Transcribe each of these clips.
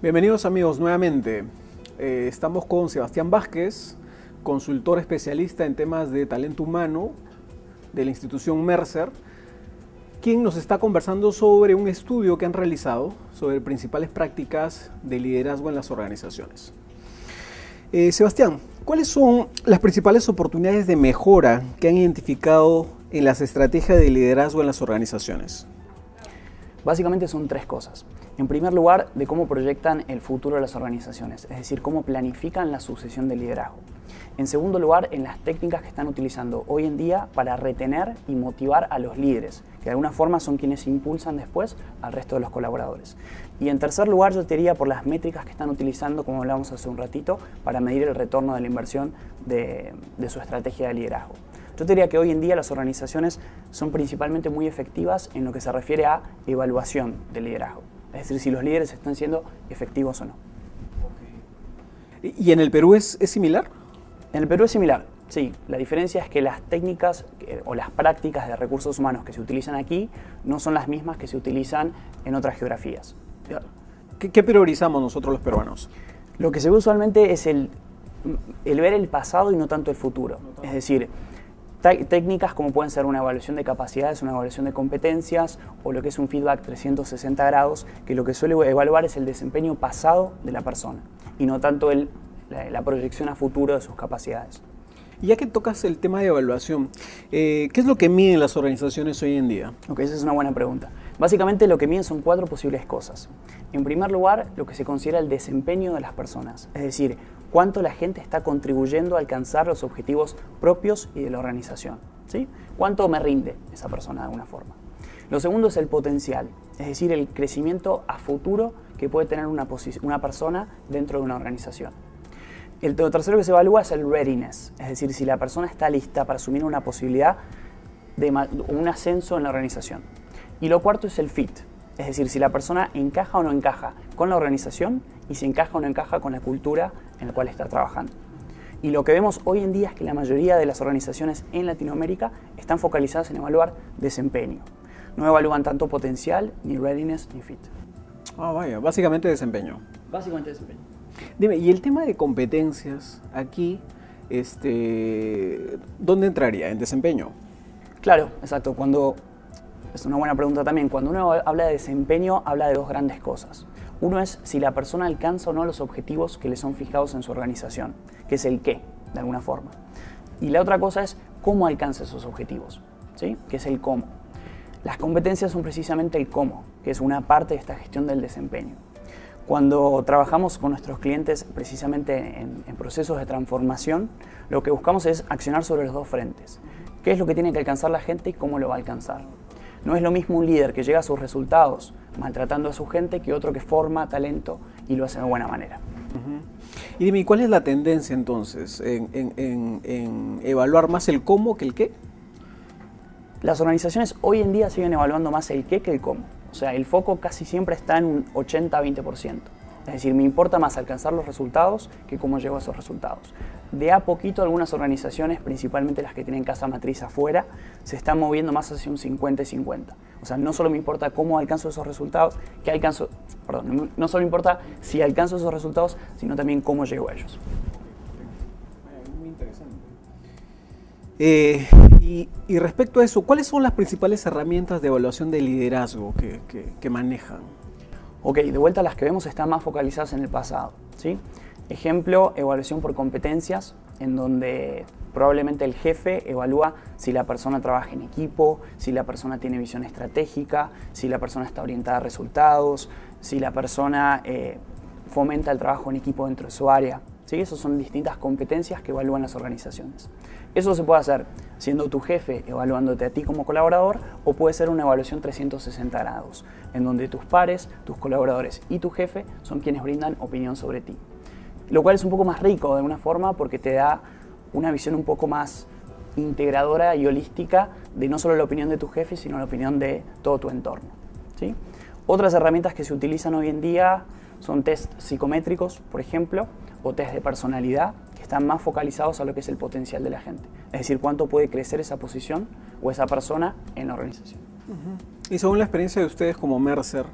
Bienvenidos amigos nuevamente. Estamos con Sebastián Vázquez, consultor especialista en temas de talento humano de la institución Mercer, quien nos está conversando sobre un estudio que han realizado sobre principales prácticas de liderazgo en las organizaciones. Sebastián, ¿cuáles son las principales oportunidades de mejora que han identificado en las estrategias de liderazgo en las organizaciones? Básicamente son tres cosas. En primer lugar, de cómo proyectan el futuro de las organizaciones, es decir, cómo planifican la sucesión del liderazgo. En segundo lugar, en las técnicas que están utilizando hoy en día para retener y motivar a los líderes, que de alguna forma son quienes impulsan después al resto de los colaboradores. Y en tercer lugar, yo te diría por las métricas que están utilizando, como hablábamos hace un ratito, para medir el retorno de la inversión de su estrategia de liderazgo. Yo te diría que hoy en día las organizaciones son principalmente muy efectivas en lo que se refiere a evaluación del liderazgo. Es decir, si los líderes están siendo efectivos o no. ¿Y en el Perú es similar? En el Perú es similar, sí. La diferencia es que las técnicas o las prácticas de recursos humanos que se utilizan aquí no son las mismas que se utilizan en otras geografías. ¿Qué priorizamos nosotros los peruanos? Lo que se ve usualmente es el ver el pasado y no tanto el futuro. Es decir, técnicas como pueden ser una evaluación de capacidades, una evaluación de competencias o lo que es un feedback 360 grados, que lo que suele evaluar es el desempeño pasado de la persona y no tanto la proyección a futuro de sus capacidades. Y ya que tocas el tema de evaluación, ¿qué es lo que miden las organizaciones hoy en día? Ok, esa es una buena pregunta. Básicamente lo que miden son cuatro posibles cosas. En primer lugar, lo que se considera el desempeño de las personas, es decir, cuánto la gente está contribuyendo a alcanzar los objetivos propios y de la organización, ¿sí? Cuánto me rinde esa persona de alguna forma. Lo segundo es el potencial, es decir, el crecimiento a futuro que puede tener una persona dentro de una organización. Lo tercero que se evalúa es el readiness, es decir, si la persona está lista para asumir una posibilidad de un ascenso en la organización. Y lo cuarto es el fit, es decir, si la persona encaja o no encaja con la organización y si encaja o no encaja con la cultura en la cual está trabajando. Y lo que vemos hoy en día es que la mayoría de las organizaciones en Latinoamérica están focalizadas en evaluar desempeño. No evalúan tanto potencial, ni readiness, ni fit. Ah, vaya, básicamente desempeño. Básicamente desempeño. Dime, y el tema de competencias, aquí, ¿dónde entraría? ¿En desempeño? Claro, exacto. Es una buena pregunta también. Cuando uno habla de desempeño, habla de dos grandes cosas. Uno es si la persona alcanza o no los objetivos que le son fijados en su organización, que es el qué, de alguna forma. Y la otra cosa es cómo alcanza esos objetivos, ¿sí? Que es el cómo. Las competencias son precisamente el cómo, que es una parte de esta gestión del desempeño. Cuando trabajamos con nuestros clientes precisamente en procesos de transformación, lo que buscamos es accionar sobre los dos frentes. ¿Qué es lo que tiene que alcanzar la gente y cómo lo va a alcanzar? No es lo mismo un líder que llega a sus resultados maltratando a su gente que otro que forma talento y lo hace de buena manera. Y dime, ¿cuál es la tendencia entonces en evaluar más el cómo que el qué? Las organizaciones hoy en día siguen evaluando más el qué que el cómo. O sea, el foco casi siempre está en un 80-20%. Es decir, me importa más alcanzar los resultados que cómo llego a esos resultados. De a poquito algunas organizaciones, principalmente las que tienen casa matriz afuera, se están moviendo más hacia un 50-50. O sea, no solo me importa cómo alcanzo esos resultados, no solo me importa si alcanzo esos resultados, sino también cómo llego a ellos. Muy interesante. Y respecto a eso, ¿cuáles son las principales herramientas de evaluación de liderazgo que manejan? Ok, de vuelta las que vemos están más focalizadas en el pasado, ¿sí? Ejemplo, evaluación por competencias, en donde probablemente el jefe evalúa si la persona trabaja en equipo, si la persona tiene visión estratégica, si la persona está orientada a resultados, si la persona fomenta el trabajo en equipo dentro de su área, ¿sí? Esas son distintas competencias que evalúan las organizaciones. Eso se puede hacer siendo tu jefe evaluándote a ti como colaborador o puede ser una evaluación 360 grados, en donde tus pares, tus colaboradores y tu jefe son quienes brindan opinión sobre ti. Lo cual es un poco más rico de alguna forma porque te da una visión un poco más integradora y holística de no solo la opinión de tu jefe, sino la opinión de todo tu entorno, ¿sí? Otras herramientas que se utilizan hoy en día son test psicométricos, por ejemplo, o test de personalidad, que están más focalizados a lo que es el potencial de la gente. Es decir, cuánto puede crecer esa posición o esa persona en la organización. Y según la experiencia de ustedes como Mercer,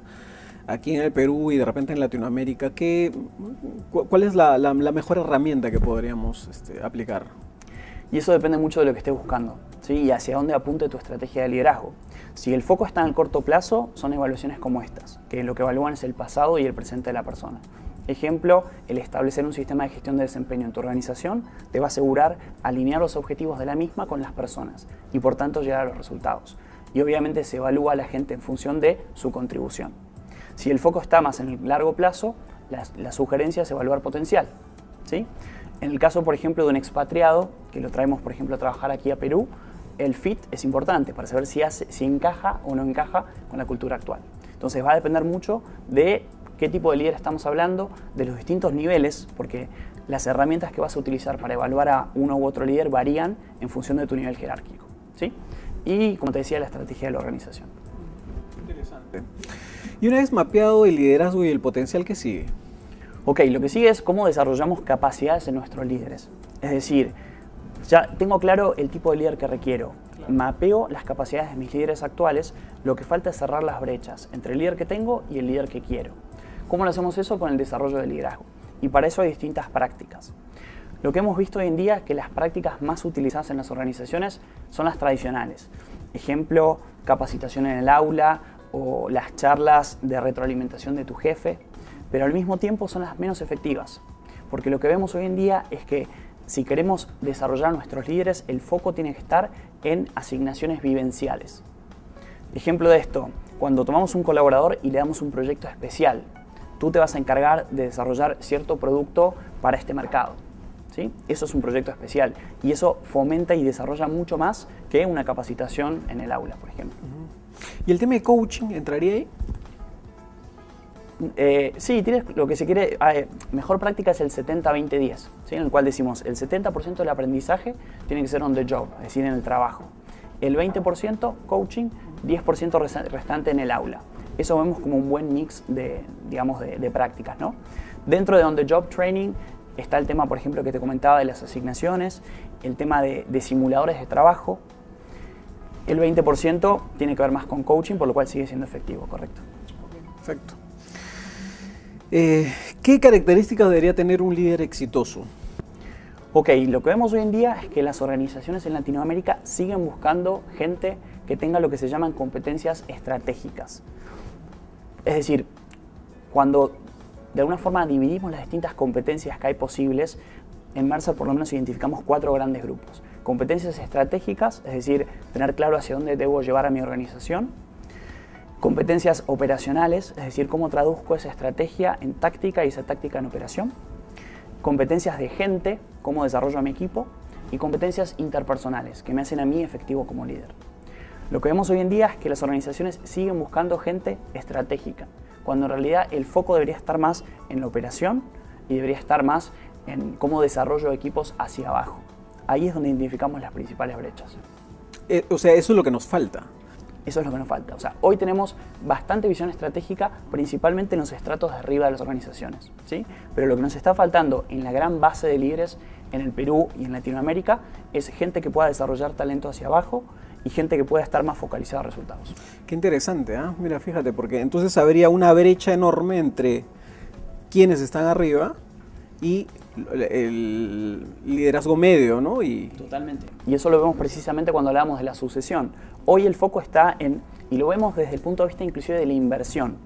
aquí en el Perú y de repente en Latinoamérica, ¿cuál es la mejor herramienta que podríamos aplicar? Y eso depende mucho de lo que estés buscando, ¿sí? Y hacia dónde apunte tu estrategia de liderazgo. Si el foco está en el corto plazo, son evaluaciones como estas, que lo que evalúan es el pasado y el presente de la persona. Ejemplo, el establecer un sistema de gestión de desempeño en tu organización te va a asegurar alinear los objetivos de la misma con las personas y por tanto llegar a los resultados. Y obviamente se evalúa a la gente en función de su contribución. Si el foco está más en el largo plazo, la sugerencia es evaluar potencial, ¿sí? En el caso, por ejemplo, de un expatriado, que lo traemos, por ejemplo, a trabajar aquí a Perú, el fit es importante para saber si encaja o no encaja con la cultura actual. Entonces va a depender mucho de qué tipo de líder estamos hablando, de los distintos niveles, porque las herramientas que vas a utilizar para evaluar a uno u otro líder varían en función de tu nivel jerárquico, ¿sí? Y, como te decía, la estrategia de la organización. Interesante. Y una vez mapeado el liderazgo y el potencial, ¿qué sigue? Ok, lo que sigue es cómo desarrollamos capacidades en nuestros líderes. Es decir, ya tengo claro el tipo de líder que requiero. Claro. Mapeo las capacidades de mis líderes actuales. Lo que falta es cerrar las brechas entre el líder que tengo y el líder que quiero. ¿Cómo lo hacemos eso? Con el desarrollo del liderazgo. Y para eso hay distintas prácticas. Lo que hemos visto hoy en día es que las prácticas más utilizadas en las organizaciones son las tradicionales. Ejemplo, capacitación en el aula o las charlas de retroalimentación de tu jefe. Pero al mismo tiempo son las menos efectivas, porque lo que vemos hoy en día es que si queremos desarrollar a nuestros líderes, el foco tiene que estar en asignaciones vivenciales. Ejemplo de esto, cuando tomamos un colaborador y le damos un proyecto especial, tú te vas a encargar de desarrollar cierto producto para este mercado, ¿sí? Eso es un proyecto especial y eso fomenta y desarrolla mucho más que una capacitación en el aula, por ejemplo. ¿Y el tema de coaching entraría ahí? Sí, tienes lo que se quiere, mejor práctica es el 70-20-10, ¿sí? En el cual decimos el 70% del aprendizaje tiene que ser on the job, es decir, en el trabajo. El 20% coaching, 10% restante en el aula. Eso vemos como un buen mix de prácticas, ¿no? Dentro de on the job training está el tema, por ejemplo, que te comentaba de las asignaciones, el tema de simuladores de trabajo. El 20% tiene que ver más con coaching, por lo cual sigue siendo efectivo, ¿correcto? Perfecto. ¿Qué características debería tener un líder exitoso? Ok, lo que vemos hoy en día es que las organizaciones en Latinoamérica siguen buscando gente que tenga lo que se llaman competencias estratégicas. Es decir, cuando de alguna forma dividimos las distintas competencias que hay posibles, en Mercer por lo menos identificamos 4 grandes grupos. Competencias estratégicas, es decir, tener claro hacia dónde debo llevar a mi organización. Competencias operacionales, es decir, cómo traduzco esa estrategia en táctica y esa táctica en operación. Competencias de gente, cómo desarrollo a mi equipo. Y competencias interpersonales, que me hacen a mí efectivo como líder. Lo que vemos hoy en día es que las organizaciones siguen buscando gente estratégica, cuando en realidad el foco debería estar más en la operación y debería estar más en cómo desarrollo equipos hacia abajo. Ahí es donde identificamos las principales brechas. O sea, eso es lo que nos falta. Eso es lo que nos falta. O sea, hoy tenemos bastante visión estratégica, principalmente en los estratos de arriba de las organizaciones, ¿sí? Pero lo que nos está faltando en la gran base de líderes en el Perú y en Latinoamérica es gente que pueda desarrollar talento hacia abajo y gente que pueda estar más focalizada a resultados. Qué interesante, ¿eh? Mira, fíjate, porque entonces habría una brecha enorme entre quienes están arriba y el liderazgo medio, ¿no? Totalmente. Y eso lo vemos precisamente cuando hablamos de la sucesión. Hoy el foco está en, y lo vemos desde el punto de vista inclusive de la inversión.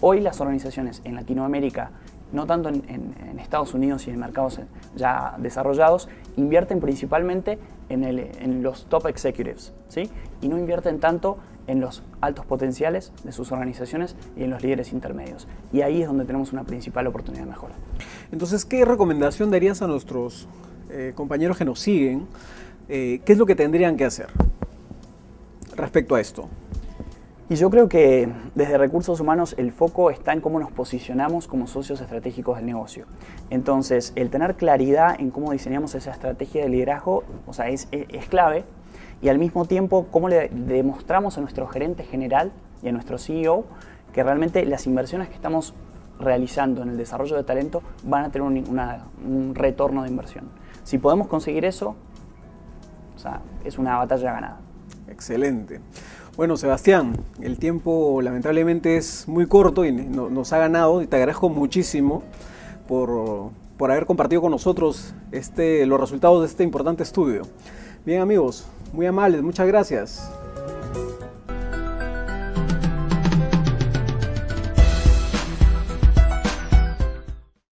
Hoy las organizaciones en Latinoamérica, no tanto en Estados Unidos y en mercados ya desarrollados, invierten principalmente en los top executives, ¿sí? Y no invierten tanto en los altos potenciales de sus organizaciones y en los líderes intermedios. Y ahí es donde tenemos una principal oportunidad de mejora. Entonces, ¿qué recomendación darías a nuestros compañeros que nos siguen? ¿Qué es lo que tendrían que hacer respecto a esto? Y yo creo que desde Recursos Humanos el foco está en cómo nos posicionamos como socios estratégicos del negocio. Entonces, el tener claridad en cómo diseñamos esa estrategia de liderazgo, o sea, es clave. Y al mismo tiempo, cómo le demostramos a nuestro gerente general y a nuestro CEO que realmente las inversiones que estamos realizando en el desarrollo de talento van a tener un retorno de inversión. Si podemos conseguir eso, o sea, es una batalla ganada. Excelente. Bueno, Sebastián, el tiempo lamentablemente es muy corto y nos ha ganado y te agradezco muchísimo por haber compartido con nosotros los resultados de este importante estudio. Bien amigos, muy amables, muchas gracias.